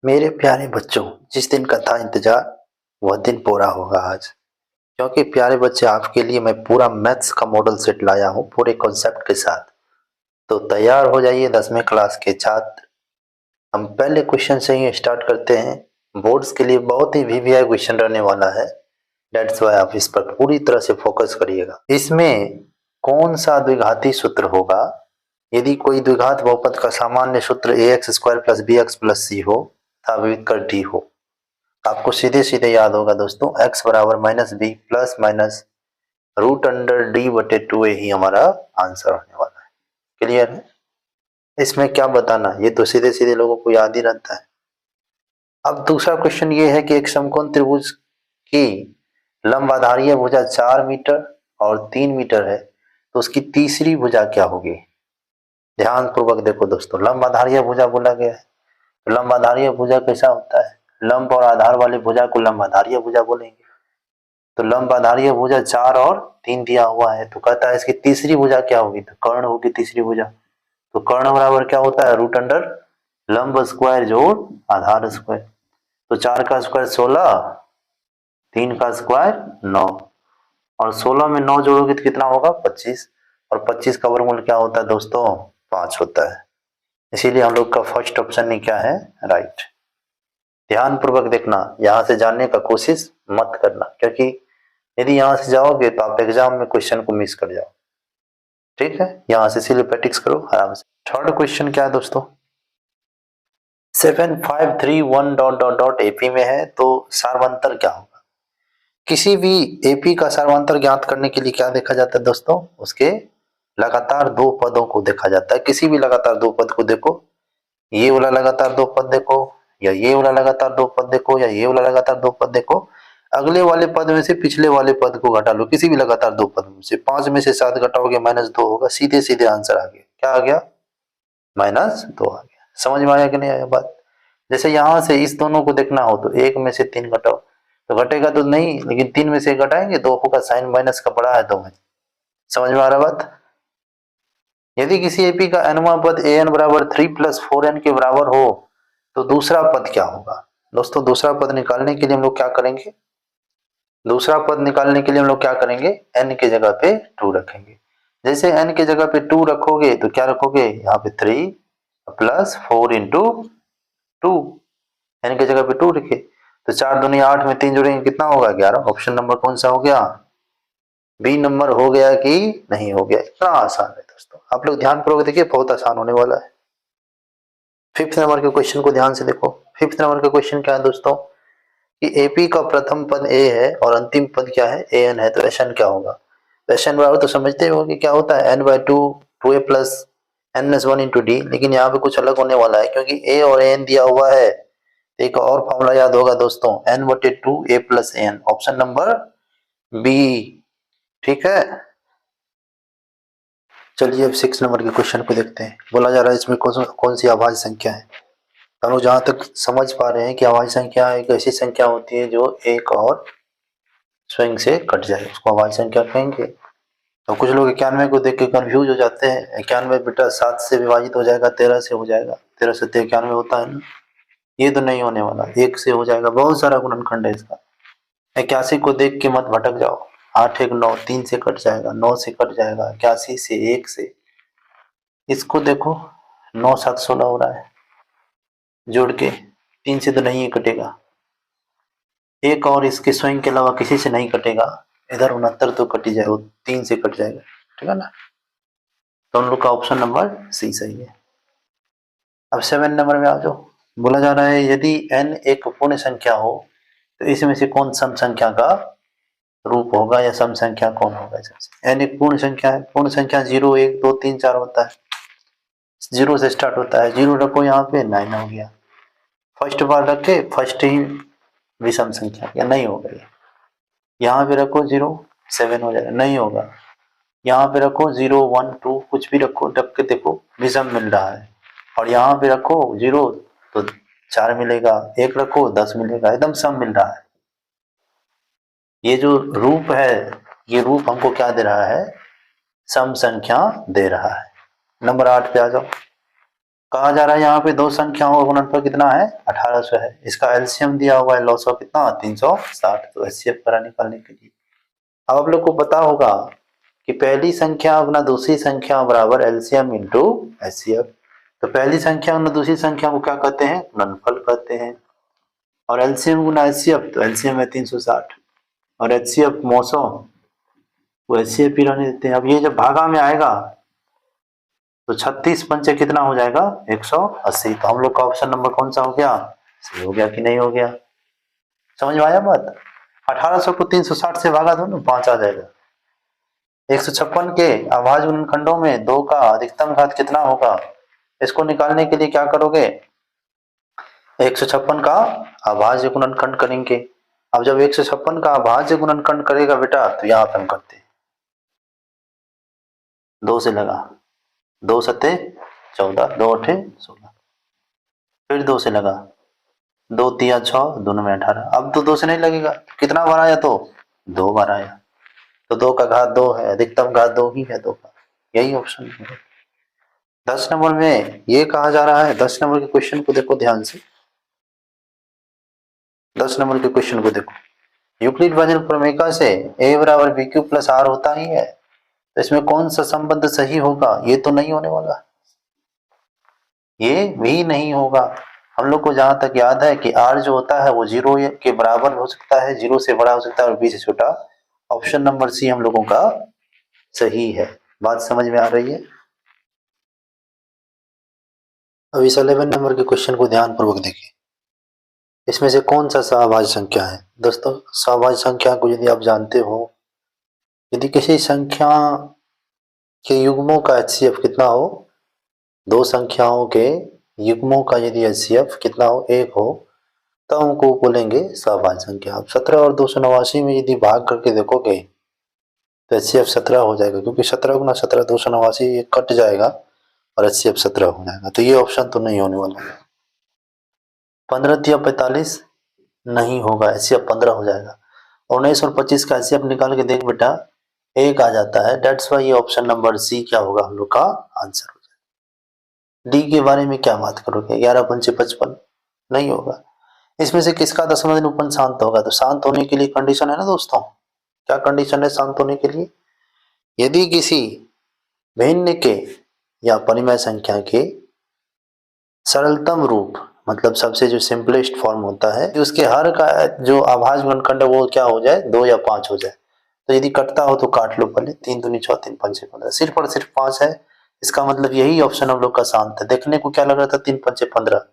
मेरे प्यारे बच्चों, जिस दिन का था इंतजार वह दिन पूरा होगा आज। क्योंकि प्यारे बच्चे, आपके लिए मैं पूरा मैथ्स का मॉडल सेट लाया हूँ पूरे कॉन्सेप्ट के साथ। तो तैयार हो जाइए 10वीं क्लास के छात्र। हम पहले क्वेश्चन से ही स्टार्ट करते हैं। बोर्ड्स के लिए बहुत ही वीवीआई क्वेश्चन रहने वाला है। दैट्स वाई आप इस पर पूरी तरह से फोकस करिएगा। इसमें कौन सा द्विघाती सूत्र होगा यदि कोई द्विघात बहुपद का सामान्य सूत्र a x square plus b x plus c हो साबित कर डी हो। आपको सीधे सीधे याद होगा दोस्तों, x बराबर minus B plus minus root under D बटे टू ए ही हमारा आंसर होने वाला है। क्लियर है? इसमें क्या बताना, ये तो सीधे सीधे लोगों को याद ही रहता है। अब दूसरा क्वेश्चन ये है कि एक समकोण त्रिभुज की लंब आधारीय भुजा 4 मीटर और 3 मीटर है, तो उसकी तीसरी भुजा क्या होगी? ध्यान पूर्वक देखो दोस्तों, लंब आधारीय भुजा बोला गया है। लंब आधारीय भुजा कैसा होता है? लंब और आधार वाले भुजा को लंब आधारीय भुजा बोलेंगे। तो लंब आधारीय भुजा 4 और 3 दिया हुआ है, तो कहता है इसकी तीसरी भुजा क्या होगी? तो कर्ण होगी तीसरी भुजा। तो कर्ण बराबर क्या होता है? रूट अंडर लंब स्क्वायर जोड़ आधार स्क्वायर। तो 4 का स्क्वायर 16, 3 का स्क्वायर 9, और 16 में 9 जोड़ोगे तो कितना होगा? 25। और 25 का वर्गमूल क्या होता है दोस्तों? 5 होता है। इसीलिए हम लोग का फर्स्ट ऑप्शन ही क्या है? राइट। ध्यान पूर्वक देखना, यहाँ से जानने का कोशिश मत करना, क्योंकि यदि यहाँ से जाओगे तो आप एग्जाम में क्वेश्चन को मिस कर जाओ। ठीक है, यहाँ से इसीलिए प्रैक्टिस करो आराम से। थर्ड क्वेश्चन क्या है दोस्तों? 7 5 3 1 डॉट डॉट डॉट एपी में है, तो सार्वंतर क्या होगा? किसी भी एपी का सार्वंतर ज्ञात करने के लिए क्या देखा जाता है दोस्तों? उसके लगातार दो पदों को देखा जाता है। किसी भी लगातार दो पद को देखो, ये वाला लगातार दो पद देखो, या ये वाला लगातार दो पद देखो, या ये वाला लगातार दो पद देखो, अगले वाले पद में से पिछले वाले पद को घटा लो। किसी भी लगातार दो पद में से 5 में से 7 घटाओगे -2 होगा। सीधे सीधे आंसर आ गया। क्या आ गया? -2 आ गया। समझ में आया कि नहीं आया बात? जैसे यहाँ से इस दोनों को देखना हो तो 1 में से 3 घटाओ, तो घटेगा तो नहीं, लेकिन 3 में से घटाएंगे तो होगा। साइन माइनस का पड़ा है तो में। समझ में आ रहा बात? यदि किसी एपी का nवां पद an बराबर 3 प्लस 4n के बराबर हो, तो दूसरा पद क्या होगा? दोस्तों, दूसरा पद निकालने के लिए हम लोग क्या करेंगे? दूसरा पद निकालने के लिए हम लोग क्या करेंगे? n के जगह पे 2 रखेंगे। जैसे n के जगह पे 2 रखोगे तो क्या रखोगे? यहाँ पे 3 प्लस 4 इंटू 2। n के जगह पे 2 रखे तो 4 दूनी 8 में 3 जोड़ेंगे कितना होगा? 11। ऑप्शन नंबर कौन सा हो गया? बी नंबर हो गया कि नहीं हो गया? इतना आसान है दोस्तों, आप लोग ध्यान पूर्वक देखिए, बहुत आसान होने वाला है। फिफ्थ नंबर के क्वेश्चन को ध्यान से देखो। फिफ्थ नंबर का क्वेश्चन क्या है दोस्तों? कि एपी का प्रथम पद ए है और अंतिम पद क्या है? एन है, तो एशन क्या होगा? एशन बराबर तो समझते हो कि क्या होता है? N by two, two A plus N minus one into D. लेकिन यहाँ पे कुछ अलग होने वाला है, क्योंकि ए और एन दिया हुआ है। एक और फॉर्मूला याद होगा दोस्तों, एन बटे two A plus N. Option number B. ठीक है, चलिए अब 6 नंबर के क्वेश्चन को देखते हैं। बोला जा रहा है इसमें कौन सी अभाज्य संख्या है। हम लोग जहां तक समझ पा रहे हैं कि अभाज्य संख्या एक ऐसी संख्या होती है जो एक और स्वयं से कट जाए, उसको अभाज्य संख्या कहेंगे। तो कुछ लोग 91 को देख के कंफ्यूज हो जाते हैं। 91 बेटा 7 से विभाजित हो जाएगा, 13 से हो जाएगा, 13 से 91 होता है ना। ये तो नहीं होने वाला, 1 से हो जाएगा। बहुत सारा गुणनखंड है इसका। 81 को देख के मत भटक जाओ। 8 1 9, 3 से कट जाएगा, 9 से कट जाएगा, 81 से, 1 से। इसको देखो, 9 7 16 हो रहा है जोड़ के, 3 से तो नहीं कटेगा। एक और इसके स्वयं के अलावा किसी से नहीं कटेगा। इधर 69 तो कट ही जाए, वो 3 से कट जाएगा। ठीक है ना? तो हम लोग का ऑप्शन नंबर सी सही है। अब 7 नंबर में आ जाओ। बोला जा रहा है यदि n एक पूर्ण संख्या हो तो इसमें से कौन सम संख्या का रूप होगा, या सम संख्या कौन होगा इसमें? n एक पूर्ण संख्या है। पूर्ण संख्या 0 1 2 3 4 होता है। 0 से स्टार्ट होता है। 0 रखो यहाँ पे, 9 हो गया। फर्स्ट बार रखे, फर्स्ट ही विषम संख्या, या नहीं होगा ये। यहाँ पे रखो 0, 7 हो जाएगा, नहीं होगा। यहाँ पे रखो 0 1 2, कुछ भी रखो, रख के देखो, विषम मिल रहा है। और यहाँ पे रखो 0 तो 4 मिलेगा, 1 रखो 10 मिलेगा, एकदम सम मिल रहा है। ये जो रूप है, ये रूप हमको क्या दे रहा है? सम संख्या दे रहा है। नंबर 8 पे आ जाओ। कहा जा रहा है यहाँ पे दो संख्याओं का गुणनफल कितना है 1800 है। इसका एलसीएम दिया हुआ है लॉस ऑफ कितना 360। तो एचसीएफ करा निकालने के लिए अब आप लोग को पता होगा कि पहली संख्या गुना दूसरी संख्या बराबर एलसीएम इंटू एचसीएफ। तो पहली संख्या गुना दूसरी संख्या को क्या कहते हैं गुणनफल कहते हैं। और एलसीएम गुना एचसीएफ तो एलसीएम है 360 और एचसीएफ 900 वो एचसीएफ ही रहने देते हैं। अब ये जब भागा में आएगा तो 36 पंचे कितना हो जाएगा 180। तो हम लोग का ऑप्शन नंबर कौन सा हो गया सही हो गया कि नहीं हो गया। समझ में आया बात। 1800 को 360 से भागा दो ना 5 आ जाएगा। 156 के अभाज्य गुणनखंडों में 2 का अधिकतम घात कितना होगा। इसको निकालने के लिए क्या करोगे 156 का अभाज्य गुणनखंड करेंगे। अब जब 156 का अभाज्य गुणनखंड करेगा बेटा तो यहाँ पे हम करते हैं 2 से लगा 2 सत्ते 14 2 अठे 16 फिर 2 से लगा 2 तिया 6 दोनों में 18। अब तो 2 से नहीं लगेगा कितना बार आया तो 2 बार आया तो 2 का घात 2 है अधिकतम घात 2 ही है 2 का। यही ऑप्शन है। 10 नंबर में ये कहा जा रहा है 10 नंबर के क्वेश्चन को देखो ध्यान से। 10 नंबर के क्वेश्चन को देखो यूक्लिड भाजन प्रमेयिका से a बराबर बी क्यू प्लस आर होता ही है। तो इसमें कौन सा संबंध सही होगा। ये तो नहीं होने वाला ये भी नहीं होगा। हम लोग को जहां तक याद है कि r जो होता है वो 0 के बराबर हो सकता है 0 से बड़ा हो सकता है और b से छोटा। ऑप्शन नंबर सी हम लोगों का सही है। बात समझ में आ रही है। अब इस 11 नंबर के क्वेश्चन को ध्यान पूर्वक देखिए। इसमें से कौन सा सहभाज्य संख्या है। दोस्तों सहभाज्य संख्या को यदि आप जानते हो यदि किसी संख्या के युग्मों का एचसीएफ कितना हो दो संख्याओं के युग्मों का यदि एचसीएफ कितना हो 1 हो तो हमको बोलेंगे सहभाज्य संख्या। अब 17 और 289 में यदि भाग करके देखोगे तो एचसीएफ 17 हो जाएगा क्योंकि 17 गुना 17 289 ये कट जाएगा और एचसीएफ 17 हो जाएगा। तो ये ऑप्शन तो नहीं होने वाला। 15 या 45 नहीं होगा एचसीएफ 15 हो जाएगा। 19 और 25 का एचसीएफ निकाल के देख बेटा 1 आ जाता है। डेट्स वाई ये ऑप्शन नंबर सी क्या होगा हम लोग का आंसर हो जाएगा। डी के बारे में क्या बात करोगे 11 पंचे 55 नहीं होगा। इसमें से किसका 10वां दिन उपन शांत होगा। तो शांत होने के लिए कंडीशन है ना दोस्तों। क्या कंडीशन है शांत होने के लिए यदि किसी भिन्न के या परिमेय संख्या के सरलतम रूप मतलब सबसे जो सिंपलेस्ट फॉर्म होता है कि उसके हर का जो अभाज्य गुणनखंड वो क्या हो जाए 2 या 5 हो जाए। तो यदि कटता हो तो काट लो पहले 3 दूनी 6 3 पंचे 15 सिर्फ और सिर्फ 5 है। इसका मतलब यही ऑप्शन हम लोग का शांत है। देखने को क्या लग रहा था 3 पंचे 15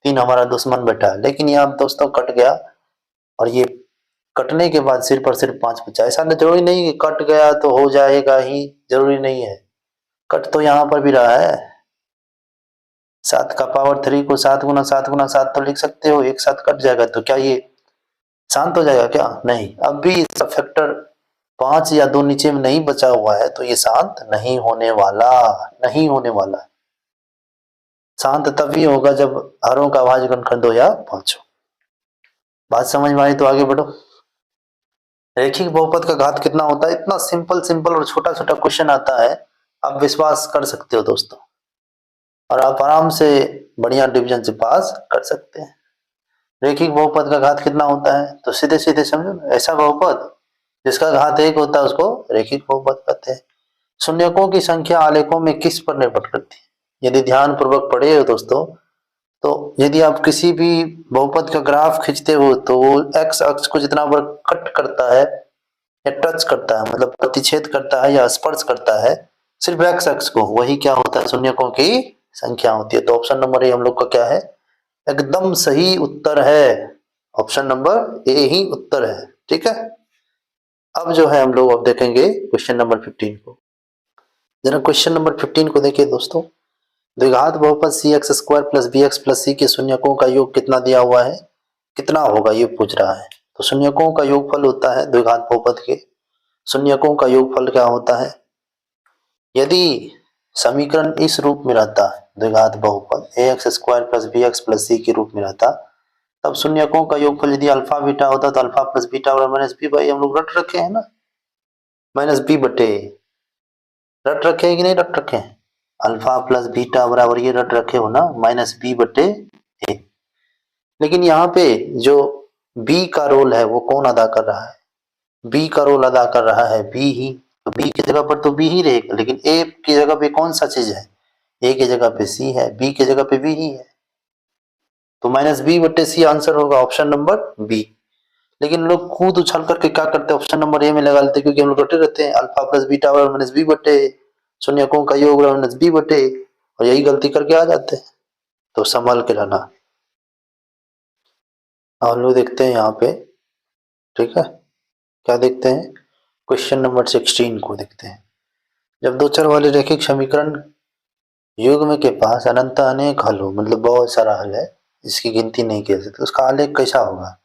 3 हमारा दुश्मन बैठा है लेकिन यहाँ दोस्तों कट गया और ये कटने के बाद सिर्फ और सिर्फ 5 बचा। ऐसा जरूरी नहीं कि कट गया तो हो जाएगा ही जरूरी नहीं है। कट तो यहाँ पर भी रहा है 7 का पावर 3 को 7 गुना 7 गुना 7 तो लिख सकते हो एक साथ कट जाएगा। तो क्या ये शांत हो जाएगा क्या नहीं। अब भी इसका फैक्टर 5 या 2 नीचे में नहीं बचा हुआ है तो ये शांत नहीं होने वाला। शांत तभी होगा जब हरों का अभाज्य गुणनखंड 2 या 5 हो। बात समझ में आई तो आगे बढ़ो। रेखिक बहुपद का घात कितना होता है। इतना सिंपल और छोटा छोटा क्वेश्चन आता है आप विश्वास कर सकते हो दोस्तों और आप आराम से बढ़िया डिवीजन से पास कर सकते हैं। रेखिक बहुपद का घात कितना होता है तो सीधे सीधे समझो ना ऐसा बहुपद जिसका घात 1 होता है उसको रेखिक बहुपद कहते हैं। शून्यकों की संख्या आलेखों में किस पर निर्भर करती है। यदि ध्यान पूर्वक पढ़े हो दोस्तों तो यदि आप किसी भी बहुपद का ग्राफ खींचते हो तो वो एक्स अक्ष को जितना बार कट करता है या टच करता है मतलब प्रतिच्छेद करता है या स्पर्श करता है सिर्फ एक्स अक्ष को वही क्या होता है शून्यकों की संख्या होती है। तो ऑप्शन नंबर ए हम लोग का क्या है एकदम सही उत्तर है। ऑप्शन नंबर ए ही उत्तर है। ठीक है। अब जो है हम लोग अब देखेंगे क्वेश्चन नंबर 15 को। जरा क्वेश्चन नंबर 15 को देखिए दोस्तों। द्विघात बहुपद c x square plus b x plus c के शून्यकों का योग कितना दिया हुआ है कितना होगा ये पूछ रहा है। तो शून्यकों का योगफल होता है द्विघात बहुपद के शून्यकों का योगफल क्या होता है। यदि समीकरण इस रूप में रहता है द्विघात बहुपद a x square plus b x plus c के रूप में रहता तब शून्यकों का योगफल यदि अल्फा बीटा होता तो अल्फा प्लस बीटा और माइनस बी भाई हम लोग रट रखे हैं ना माइनस बी बटे रट रखे हैं कि नहीं रट रखे हैं। अल्फा प्लस बीटा बराबर ये रट रखे हो ना -b/a। लेकिन यहाँ पे जो b का रोल है वो कौन अदा कर रहा है? b का रोल अदा कर रहा है b ही, तो b की जगह पर तो b ही रहेगा, लेकिन a की जगह पे कौन सा चीज है? a की जगह पे c है, b की जगह पे b ही है, तो -b/c आंसर होगा ऑप्शन नंबर बी। लेकिन लोग कूद उछल करके क्या करते हैं, ऑप्शन नंबर ए में लगा लेते हैं, क्योंकि हम लोग रटे रहते हैं अल्फा प्लस बीटा बराबर -b/a, शून्यकों का योग बराबर -b/a, और यही गलती करके आ जाते हैं, तो संभल के रहना। हम लोग देखते हैं यहाँ पे, ठीक है, क्या देखते हैं, क्वेश्चन नंबर 16 को देखते हैं। जब दो चर वाले रैखिक समीकरण युग्म के पास अनंत अनेक हल हो, मतलब बहुत सारा हल है, इसकी गिनती नहीं की जा सकती, उसका आलेख कैसा होगा?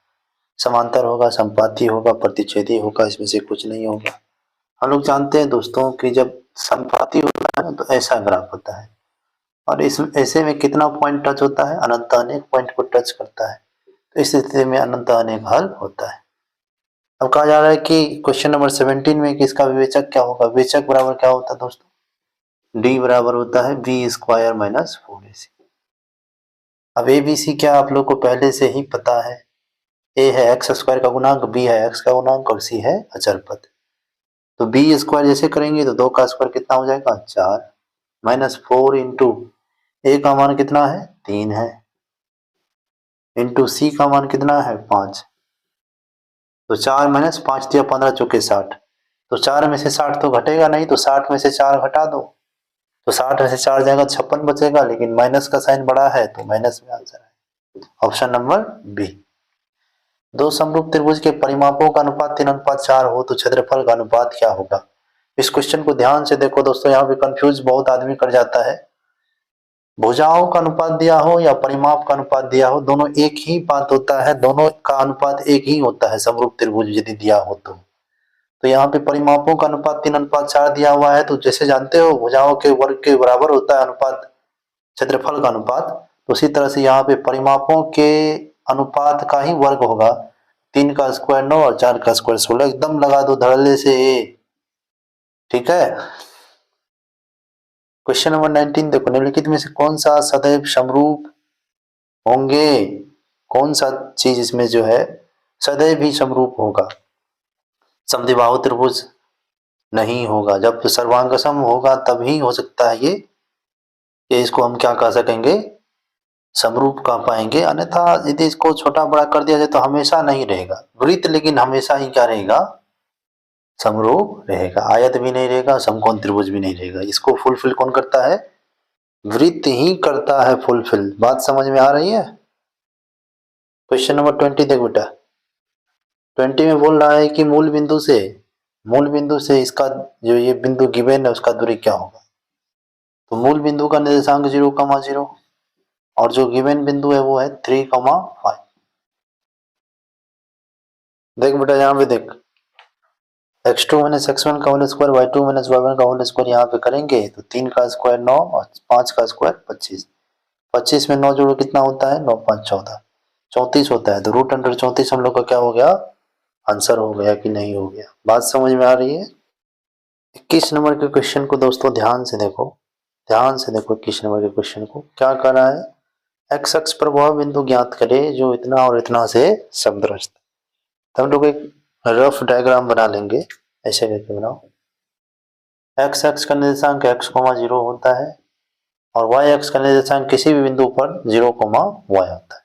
समांतर होगा, संपाती होगा, प्रतिच्छेदी होगा, इसमें से कुछ नहीं होगा। हम लोग जानते हैं दोस्तों कि जब संपाती होता है तो ऐसा ग्राफ होता है, और इस ऐसे में कितना पॉइंट टच होता है? अनंत अनेक पॉइंट को टच करता है, तो इस स्थिति में अनंत अनेक हल होता है। अब कहा जा रहा है कि क्वेश्चन नंबर 17 में कि इसका विवेचक क्या होगा? विवेचक बराबर क्या होता है दोस्तों? डी बराबर होता है b² - 4ac। अब ए बी सी क्या आप लोग को पहले से ही पता है? a है x² का गुणांक, b है x का गुणांक, और c है अचर पद। तो b² जैसे करेंगे तो 2 का स्क्वायर कितना हो जाएगा? 4, -4 इंटू a का मान कितना है? 3 है, इंटू c का मान कितना है? 5। तो 4 - 5 दिया 15 चौके 60, तो 4 में से 60 तो घटेगा नहीं, तो 60 में से 4 घटा दो, तो 60 में से 4 जाएगा 56 बचेगा, लेकिन माइनस का साइन बड़ा है तो माइनस में आंसर है ऑप्शन नंबर बी। दो समरूप त्रिभुज के परिमापों का अनुपात 3:4 हो तो क्षेत्रफल का अनुपात क्या होगा? इस क्वेश्चन को ध्यान से देखो दोस्तों, यहाँ पे कंफ्यूज बहुत आदमी कर जाता है। भुजाओं का अनुपात दिया हो या परिमाप का अनुपात दिया हो, दोनों एक ही बात होता है, दोनों का अनुपात एक ही होता है समरूप त्रिभुज यदि दिया हो तो यहाँ पे परिमापों का अनुपात 3:4 दिया हुआ है, तो जैसे जानते हो भुजाओं के वर्ग के बराबर होता है अनुपात क्षेत्रफल का अनुपात, तो उसी तरह से यहाँ पे परिमापों के अनुपात का ही वर्ग होगा। 3 का स्क्वायर 9 और 4 का स्क्वायर 16, एकदम लगा दो धड़ल्ले से ए, ठीक है। क्वेश्चन नंबर 19 देखो, निम्नलिखित में से कौन सा सदैव समरूप होंगे? कौन सा चीज इसमें जो है सदैव ही समरूप होगा? समद्विबाहु त्रिभुज नहीं होगा, जब सर्वांग सम होगा तभी हो सकता है ये इसको हम क्या कह सकेंगे? समरूप कह पाएंगे, अन्यथा यदि इसको छोटा बड़ा कर दिया जाए तो हमेशा नहीं रहेगा वृत्त, लेकिन हमेशा ही क्या रहेगा? समरूप रहेगा। आयत भी नहीं रहेगा, समकोण त्रिभुज भी नहीं रहेगा। इसको फुलफिल कौन करता है? वृत्त ही करता है फुलफिल। बात समझ में आ रही है? क्वेश्चन नंबर 20 देख बेटा, 20 में बोल रहा है कि मूल बिंदु से इसका जो ये बिंदु गिवन है उसका दूरी क्या होगा? तो मूल बिंदु का निर्देशांक 0,0 और जो गिवन बिंदु है वो है 3,5। देख बेटा यहाँ पे देख, x2 - x1 का होल स्क्वायर, y2 - y1 का होल स्क्वायर यहाँ पे करेंगे तो 3 का स्क्वायर 9 और 5 का स्क्वायर 25। 25 में 9 जोड़ो कितना होता है? 9 × 5 = 14, 34 होता है। तो √34 हम लोग का क्या हो गया? आंसर हो गया कि नहीं हो गया? बात समझ में आ रही है? 21 नंबर के क्वेश्चन को दोस्तों ध्यान से देखो, 21 नंबर के क्वेश्चन को क्या कर रहा है? एक्स अक्ष पर वह बिंदु ज्ञात करे जो इतना और इतना से समदृष्ट। तो हम लोग एक रफ डायग्राम बना लेंगे, ऐसे करके बनाओ। एक्स अक्ष का निर्देशांक x, 0 होता है और y अक्ष का निर्देशांक किसी भी बिंदु पर 0, y होता है।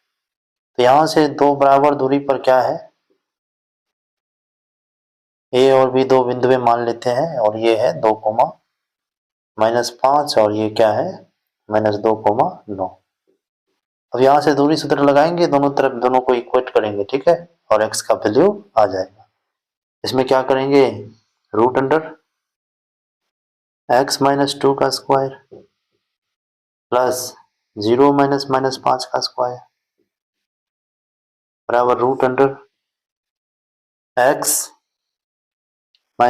तो यहाँ से दो बराबर दूरी पर क्या है? a और b दो बिंदु में मान लेते हैं, और ये है 2, -5 और ये क्या है? -2, 9। अब यहाँ से दूरी सूत्र लगाएंगे, दोनों तरफ दोनों को इक्वेट करेंगे, ठीक है, और x का वैल्यू आ जाएगा। इसमें क्या करेंगे? √x - 2 का स्क्वायर प्लस 0 - -5 का स्क्वायर बराबर √x -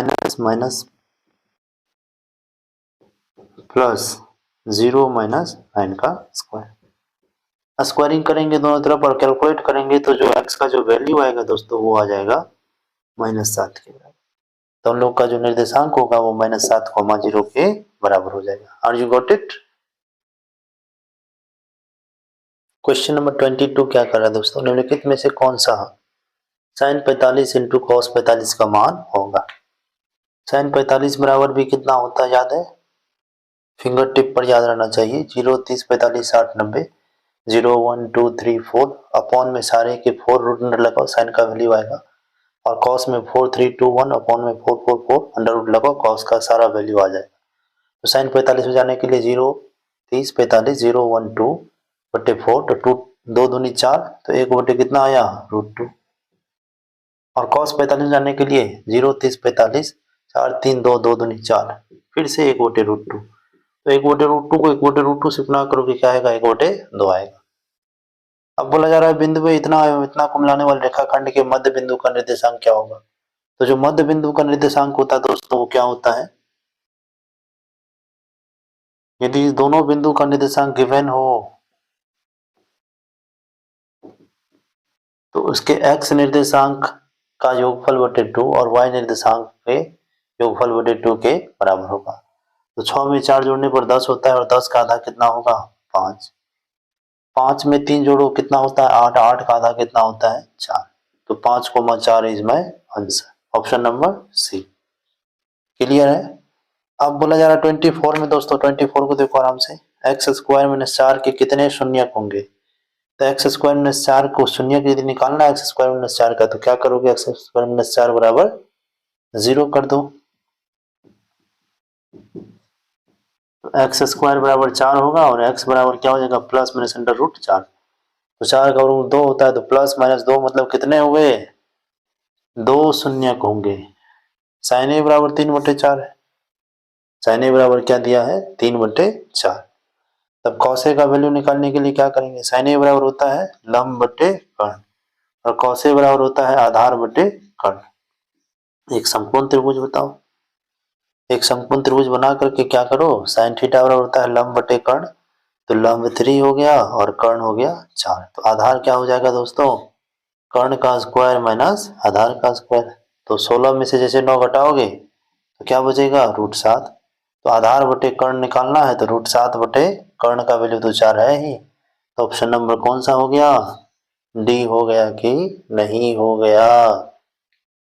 प्लस 0 - 9 का स्क्वायर। स्क्वायरिंग करेंगे दोनों तरफ और कैलकुलेट करेंगे तो जो x का जो वैल्यू आएगा दोस्तों वो आ जाएगा -7 के बराबर। तो हम लोग का जो निर्देशांक होगा वो -7, 0 के बराबर हो जाएगा। Are you got it? Question number 22 क्या कर रहा है दोस्तों, निम्नलिखित में से कौन सा साइन 45 इंटू कॉस 45 का मान होगा। साइन 45 बराबर भी कितना होता है याद है, फिंगर टिप पर याद रहना चाहिए, 0 30 45 60 90, 0 1 2 3 4 अपॉन में सारे के 4 रूट अंडर लगाओ, साइन का वैल्यू आएगा, और कॉस में 4 3 2 1 अपॉन में 4 4 4 अंडर रूट लगाओ, कॉस का सारा वैल्यू आ जाएगा। तो साइन 45 में जाने के लिए 0 30 45 0 1 2 बटे 4, तो 2 2 दूनी 4, तो 1 बटे कितना आया √2। और cos 45 जाने के लिए 0 30 45 4 3 2 2 दूनी 4, फिर से 1 बटे √2, तो 1 बटे √2 को 1 बटे √2 से गुणा करोगे क्या आएगा 1 बटे 2 आएगा। अब बोला जा रहा है बिंदु पे इतना को मिलाने वाले रेखाखंड के मध्य बिंदु का निर्देशांक क्या होगा। तो जो मध्य बिंदु का निर्देशांक होता है दोस्तों वो क्या होता है, यदि दोनों बिंदु का निर्देशांक गिवन हो तो उसके x निर्देशांक का योगफल बटे 2 और y निर्देशांक के योगफल बटे 2 के बराबर होगा। तो 6 में 4 जोड़ने पर 10 होता है और 10 का आधा कितना होगा 5, 5 में 3 जोड़ो कितना होता है 8, 8 का आधा कितना होता है 4, तो 5,4 is my answer, option number C. Clear है। अब बोला जा रहा है 24 में दोस्तों, 24 को देखो आराम से, एक्स स्क्वायर माइनस 4 के कितने शून्यक होंगे। तो एक्स स्क्वायर माइनस 4 को शून्यक यदि निकालना है एक्स स्क्वायर माइनस 4 का, तो क्या करोगे एक्स स्क्वायर माइनस 4 बराबर 0 कर दो, तो एक्स स्क्वायर बराबर 4 होगा और एक्स बराबर क्या हो जाएगा प्लस माइनस अंडर रूट 4, तो 4 का रूट 2 होता है, तो प्लस माइनस 2 मतलब कितने हुए 2 शून्यक होंगे। साइन ए बराबर 3/4 है, साइन ए बराबर क्या दिया है 3/4। तब कॉस ए का वैल्यू निकालने के लिए क्या करेंगे, साइन ए बराबर होता है लंब बटे कर्ण और कॉस ए बराबर होता है आधार बटे कर्ण। एक समकोण त्रिभुज बताओ, एक समकोण त्रिभुज बना करके क्या करो, साइन थीटा बराबर होता है लंब बटे कर्ण, तो लंब 3 हो गया और कर्ण हो गया 4, तो आधार क्या हो जाएगा दोस्तों कर्ण का स्क्वायर माइनस आधार का स्क्वायर, तो 16 में से जैसे 9 घटाओगे तो क्या बचेगा √7, तो आधार बटे कर्ण निकालना है तो √7 बटे कर्ण का वैल्यू तो 4 है ही, तो ऑप्शन नंबर कौन सा हो गया डी हो गया कि नहीं हो गया।